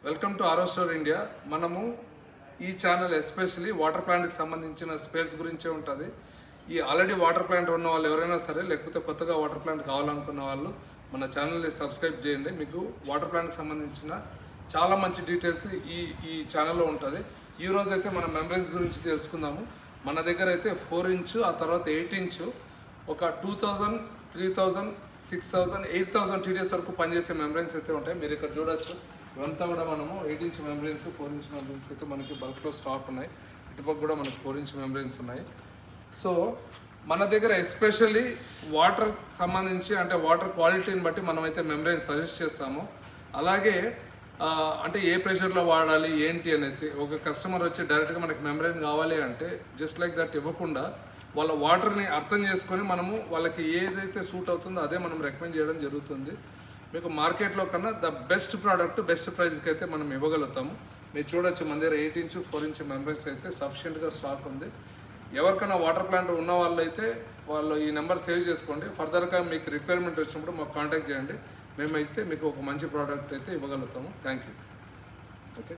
Welcome to ఆరో store India. మనము ఈ ఛానల్ ఎస్పెషల్లీ వాటర్ ప్లాంట్కి సంబంధించిన స్పేర్స్ గురించే ఉంటుంది. ఈ ఆల్రెడీ వాటర్ ప్లాంట్ ఉన్న వాళ్ళు ఎవరైనా సరే, లేకపోతే కొత్తగా వాటర్ ప్లాంట్ కావాలనుకున్న వాళ్ళు మన ఛానల్ని సబ్స్క్రైబ్ చేయండి. మీకు వాటర్ ప్లాంట్కి సంబంధించిన చాలా మంచి డీటెయిల్స్ ఈ ఛానల్లో ఉంటుంది. ఈరోజు అయితే మన మెంబ్రెన్స్ గురించి తెలుసుకుందాము. మన దగ్గర అయితే 4 ఇంచు, ఆ తర్వాత 8 ఇంచు, ఒక 2000, 3000, 6000, 8000 TDS వరకు పనిచేసే మెంబ్రెన్స్ అయితే ఉంటాయి. మీరు ఇక్కడ చూడొచ్చు. ఇవంతా కూడా మనము 8 ఇంచ్ మెంబ్రెన్స్, 4 ఇంచ్ మెంబ్రెన్స్ అయితే మనకి బల్క్లో స్టాక్ ఉన్నాయి. ఇటుపక్క కూడా మనకి 4 ఇంచ్ మెంబ్రెన్స్ ఉన్నాయి. సో మన దగ్గర ఎస్పెషల్లీ వాటర్ సంబంధించి, అంటే వాటర్ క్వాలిటీని బట్టి మనమైతే మెంబ్రెన్స్ సజెస్ట్ చేస్తాము. అలాగే అంటే ఏ ప్రెషర్లో వాడాలి ఏంటి అనేసి ఒక కస్టమర్ వచ్చి డైరెక్ట్గా మనకి మెంబ్రెన్ కావాలి అంటే జస్ట్ లైక్ దట్ ఇవ్వకుండా వాళ్ళ వాటర్ని అర్థం చేసుకొని మనము వాళ్ళకి ఏదైతే సూట్ అవుతుందో అదే మనం రికమెండ్ చేయడం జరుగుతుంది. మీకు మార్కెట్లో కన్నా ద బెస్ట్ ప్రోడక్ట్ బెస్ట్ ప్రైస్కి అయితే మనం ఇవ్వగలుగుతాము. మీరు చూడొచ్చు, మన దగ్గర 8 ఇంచు, 4 ఇంచ్ మెంబ్రెన్స్ అయితే సఫిషియెంట్గా స్టాక్ ఉంది. ఎవరికైనా వాటర్ ప్లాంట్ ఉన్న వాళ్ళు అయితే వాళ్ళు ఈ నెంబర్ సేవ్ చేసుకోండి. ఫర్దర్గా మీకు రిక్వైర్మెంట్ వచ్చినప్పుడు మాకు కాంటాక్ట్ చేయండి. మేమైతే మీకు ఒక మంచి ప్రోడక్ట్ అయితే ఇవ్వగలుగుతాము. Thank you.